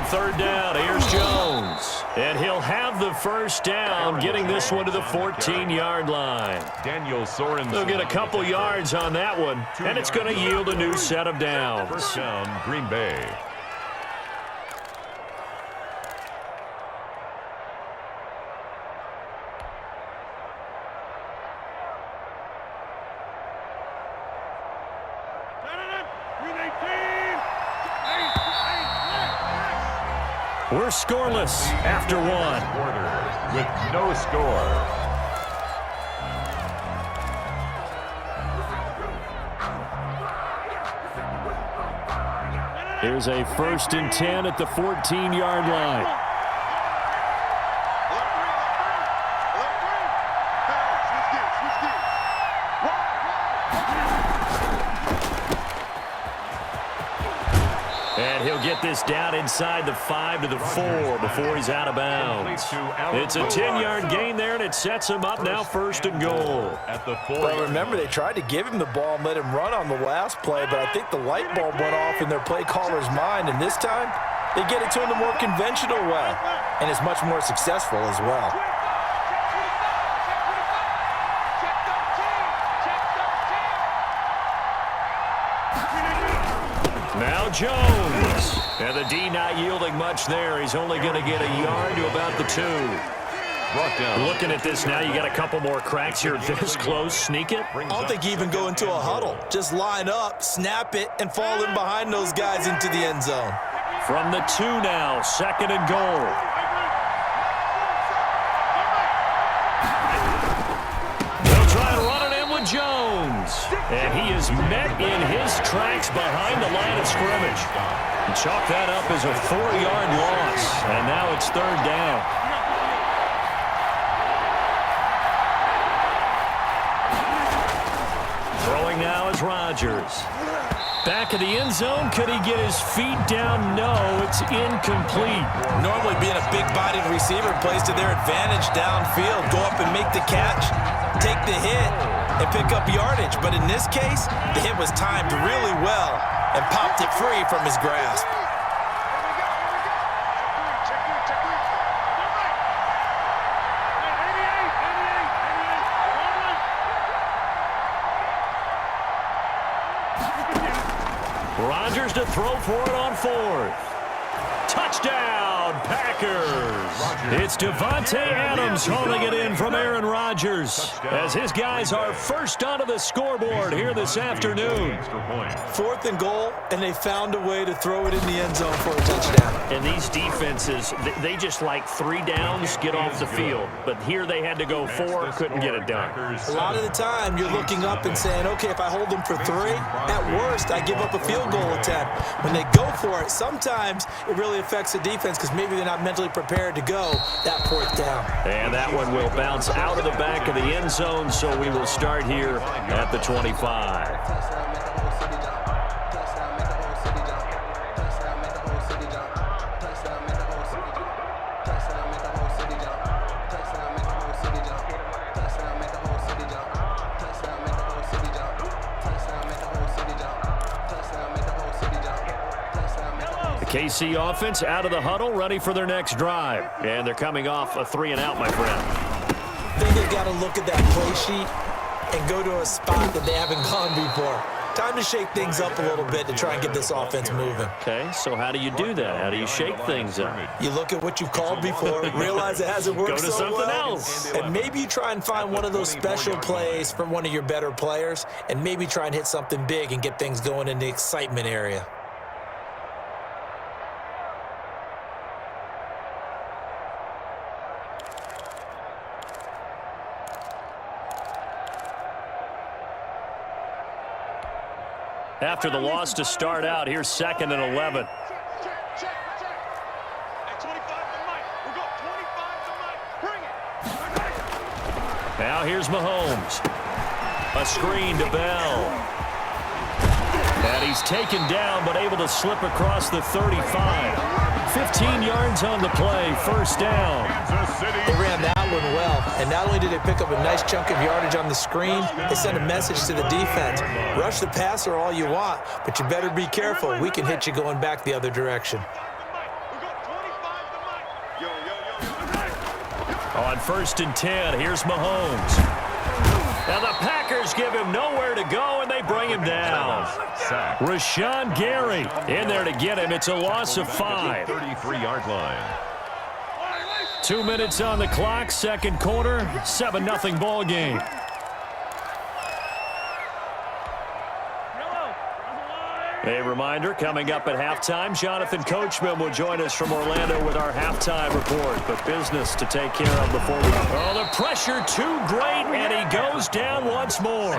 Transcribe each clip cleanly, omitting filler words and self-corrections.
third down. Here's Jones. And he'll have the first down, getting this one to the 14-yard line. They'll get a couple yards on that one, and it's going to yield a new set of downs. First down, Green Bay. We're scoreless after one. With no score. Here's a 1st and 10 at the 14-yard line. And he'll get this down inside the 5 to the 4 before he's out of bounds. It's a 10-yard gain there, and it sets him up now 1st and goal. Well, remember, they tried to give him the ball and let him run on the last play, but I think the light bulb went off in their play caller's mind, and this time they get it to him the more conventional way, and it's much more successful as well. Now Jones. And the D not yielding much there. He's only going to get a yard to about the 2. Looking at this now, you got a couple more cracks here this close. Sneak it? I don't think you even go into a huddle. Just line up, snap it, and fall in behind those guys into the end zone. From the 2 now, 2nd and goal. They'll try and run it in with Jones. And he is met in his tracks behind the line of scrimmage. And chalk that up as a 4-yard loss. And now it's 3rd down. Throwing now is Rodgers. Back of the end zone. Could he get his feet down? No, it's incomplete. Normally being a big-bodied receiver plays to their advantage downfield. Go up and make the catch, take the hit, and pick up yardage. But in this case, the hit was timed really well and popped it free from his grasp. Rodgers to throw for it on 4th. Touchdown, Packers. It's Devontae Adams hauling it in from Aaron Rodgers as his guys are first onto the scoreboard here this afternoon. 4th and goal, and they found a way to throw it in the end zone for a touchdown. And these defenses, they just like 3 downs, get off the field. But here they had to go 4, couldn't get it done. A lot of the time, you're looking up and saying, okay, if I hold them for 3, at worst, I give up a field goal attempt. When they go for it, sometimes it really affects the defense because maybe they're not mentally prepared to go that 4th down. And that one will bounce out of the back of the end zone, so we will start here at the 25. KC offense out of the huddle, ready for their next drive. And they're coming off a 3-and-out, my friend. I think they've got to look at that play sheet and go to a spot that they haven't gone before. Time to shake things up a little bit to try and get this offense moving. Okay, so how do you do that? How do you shake things up? You look at what you've called before, realize it hasn't worked Go to so something well, else. and maybe you try and find one of those special plays from one of your better players, and maybe try and hit something big and get things going in the excitement area. After the loss to start out, here's 2nd and 11. Now here's Mahomes. A screen to Bell. And he's taken down but able to slip across the 35. 15 yards on the play, 1st down. They ran that one well, and not only did they pick up a nice chunk of yardage on the screen, they sent a message to the defense. Rush the passer all you want, but you better be careful. We can hit you going back the other direction. On 1st and 10, here's Mahomes. Now the Packers give him nowhere to go, and they bring him down. Rashawn Gary in there to get him. It's a loss of 5. 33-yard line. 2 minutes on the clock, second quarter, 7-0 ball game. A reminder, coming up at halftime, Jonathan Coachman will join us from Orlando with our halftime report. But business to take care of before we... Oh, the pressure too great, and he goes down once more.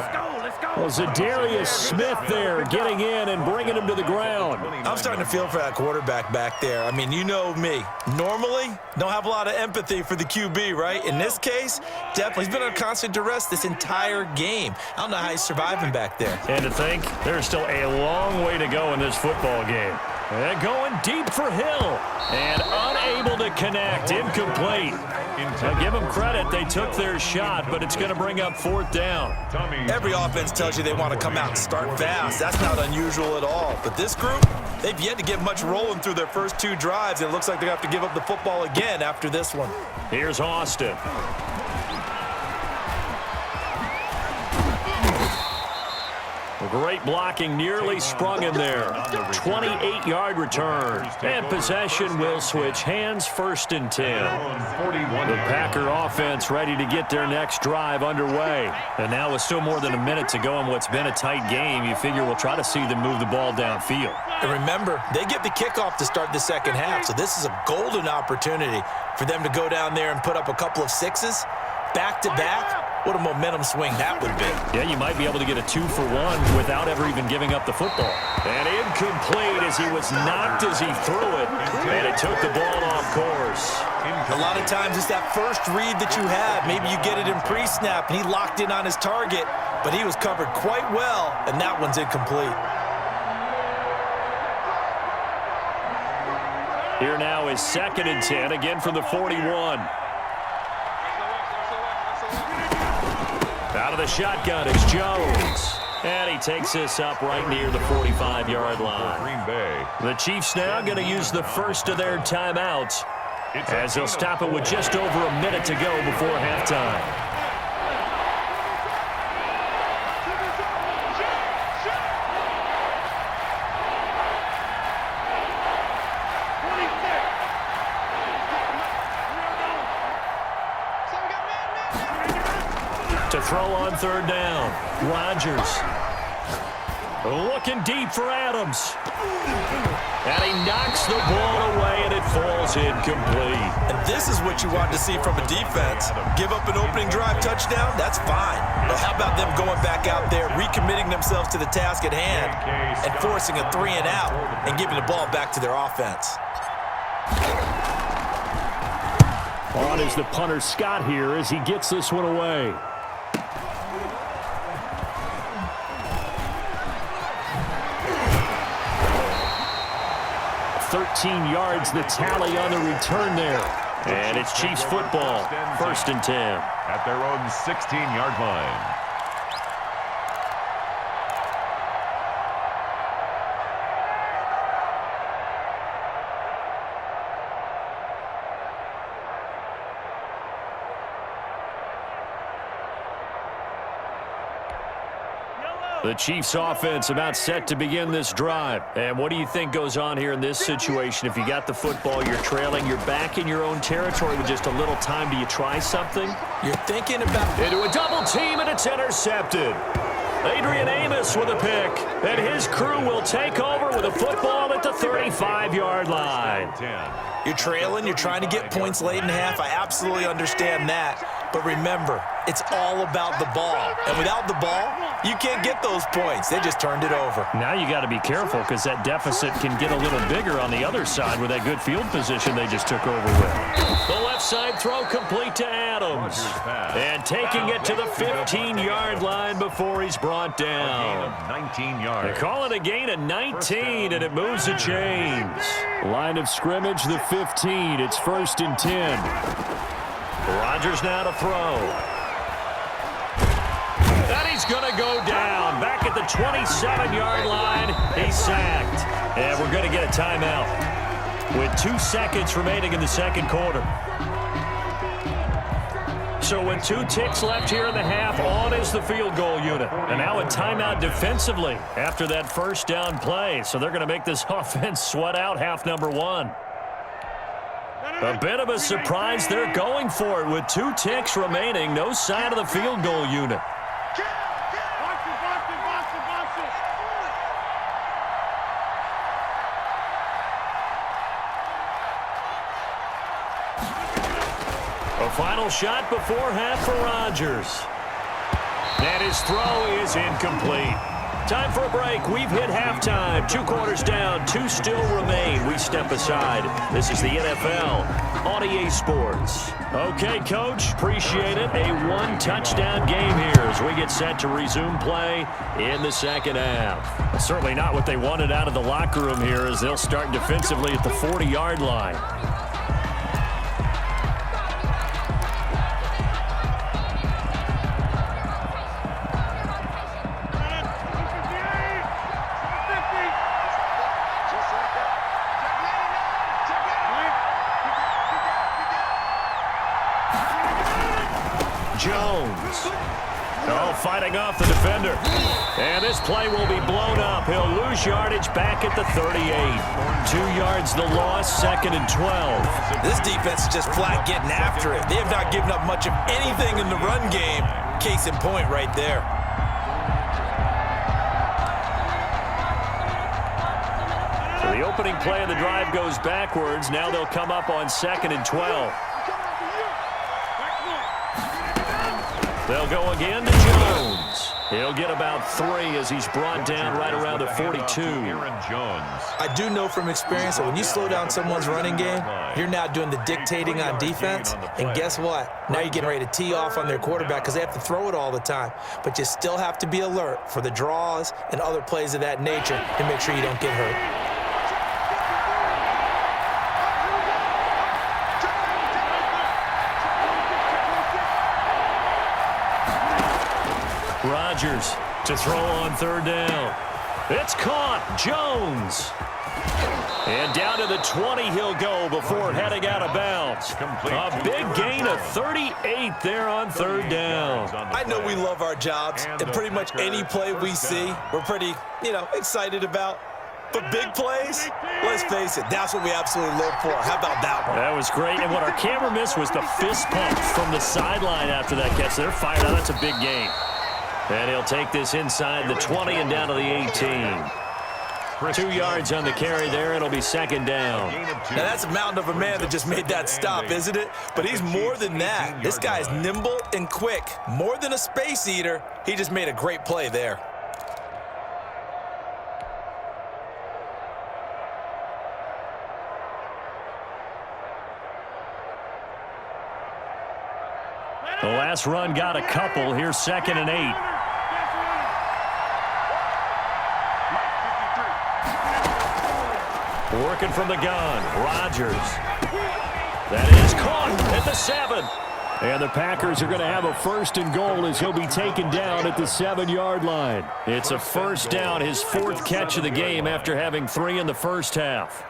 Well, Zadarius Smith there getting in and bringing him to the ground. I'm starting to feel for that quarterback back there. I mean, you know me. Normally, don't have a lot of empathy for the QB, right? In this case, definitely. He's been on constant duress this entire game. I don't know how he's surviving back there. And to think, there's still a long way to go in this football game. And going deep for Hill. And unable to connect. Incomplete. I give them credit. They took their shot, but it's going to bring up 4th down. Every offense tells you they want to come out and start fast. That's not unusual at all. But this group, they've yet to get much rolling through their first 2 drives. It looks like they have to give up the football again after this one. Here's Austin. Great blocking, nearly sprung him there. 28-yard return. And possession will switch hands, 1st and 10. The Packer offense ready to get their next drive underway. And now with still more than a minute to go in what's been a tight game, you figure we'll try to see them move the ball downfield. And remember, they get the kickoff to start the second half, so this is a golden opportunity for them to go down there and put up a couple of 6s back-to-back. What a momentum swing that would be. Yeah, you might be able to get a 2-for-1 without ever even giving up the football. And incomplete as he was knocked as he threw it. And it took the ball off course. A lot of times it's that first read that you have. Maybe you get it in pre-snap, and he locked in on his target, but he was covered quite well, and that one's incomplete. Here now is 2nd and 10, again from the 41. Out of the shotgun is Jones. And he takes this up right near the 45-yard line. Green Bay. The Chiefs now going to use the first of their timeouts as they'll stop it with just over a minute to go before halftime. To throw on 3rd down. Rodgers looking deep for Adams. And he knocks the ball away, and it falls incomplete. And this is what you want to see from a defense. Give up an opening drive touchdown, that's fine. But how about them going back out there, recommitting themselves to the task at hand, and forcing a 3-and-out and giving the ball back to their offense. On is the punter Scott here as he gets this one away. 13 yards the tally on the return there. And it's Chiefs football, 1st and 10. At their own 16-yard line. The Chiefs offense about set to begin this drive. And what do you think goes on here in this situation? If you got the football, you're trailing, you're back in your own territory with just a little time. Do you try something? You're thinking about... Into a double team, and it's intercepted. Adrian Amos with a pick. And his crew will take over with a football at the 35-yard line. You're trailing, you're trying to get points late in the half. I absolutely understand that. But remember, it's all about the ball. And without the ball, you can't get those points. They just turned it over. Now you got to be careful because that deficit can get a little bigger on the other side with that good field position they just took over with. The left side throw complete to Adams. And taking it to the 15-yard line before he's brought down. 19 yards. They call it a gain of 19, and it moves the chains. Line of scrimmage, the 15. It's 1st and 10. Rodgers now to throw. And he's going to go down. Back at the 27-yard line, he's sacked. And we're going to get a timeout with 2 seconds remaining in the second quarter. So with 2 ticks left here in the half, on is the field goal unit. And now a timeout defensively after that first down play. So they're going to make this offense sweat out half number 1. A bit of a surprise. They're going for it with 2 ticks remaining. No sign of the field goal unit. A final shot before half for Rodgers. And his throw is incomplete. Time for a break. We've hit halftime. 2 quarters down. 2 still remain. We step aside. This is the NFL on EA Sports. Okay, Coach. Appreciate it. A 1-touchdown game here as we get set to resume play in the second half. Certainly not what they wanted out of the locker room here as they'll start defensively at the 40-yard line. Jones. Oh, fighting off the defender. And this play will be blown up. He'll lose yardage back at the 38. 2 yards the loss, 2nd and 12. This defense is just flat getting after it. They have not given up much of anything in the run game. Case in point right there. So the opening play of the drive goes backwards. Now they'll come up on 2nd and 12. They'll go again to Jones. He'll get about 3 as he's brought down right around the 42. I do know from experience that when you slow down someone's running game, you're now doing the dictating on defense. And guess what? Now you're getting ready to tee off on their quarterback because they have to throw it all the time. But you still have to be alert for the draws and other plays of that nature to make sure you don't get hurt. Rodgers to throw on 3rd down. It's caught. Jones. And down to the 20 he'll go before heading out of bounds. A big gain of 38 there on 3rd down. I know we love our jobs, and pretty much any play we see, we're pretty, excited about. But big plays, let's face it, that's what we absolutely live for. How about that one? That was great. And what our camera missed was the fist pump from the sideline after that catch. They're fired out. That's a big gain. And he'll take this inside the 20 and down to the 18. 2 yards on the carry there. It'll be 2nd down. Now, that's a mountain of a man that just made that stop, isn't it? But he's more than that. This guy's nimble and quick. More than a space eater. He just made a great play there. The last run got a couple. Here's 2nd and 8. Working from the gun, Rodgers. That is caught at the 7. And the Packers are going to have a 1st and goal as he'll be taken down at the 7-yard line. It's a 1st down, his 4th catch of the game after having 3 in the first half.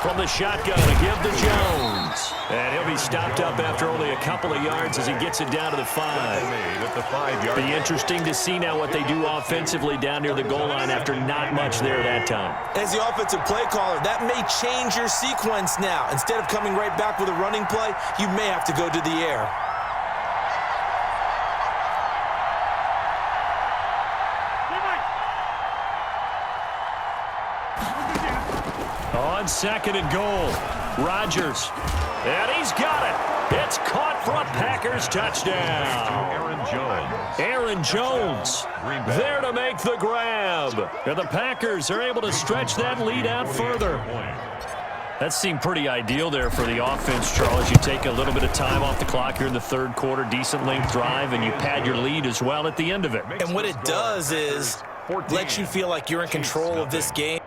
From the shotgun, a give to Jones. And he'll be stopped up after only a couple of yards as he gets it down to the 5. Be interesting to see now what they do offensively down near the goal line after not much there that time. As the offensive play caller, that may change your sequence now. Instead of coming right back with a running play, you may have to go to the air. On 2nd and goal, Rodgers. And he's got it. It's caught for a Packers touchdown. Aaron Jones there to make the grab. And the Packers are able to stretch that lead out further. That seemed pretty ideal there for the offense, Charles. You take a little bit of time off the clock here in the 3rd quarter, decent length drive, and you pad your lead as well at the end of it. And what it does is let you feel like you're in control of this game.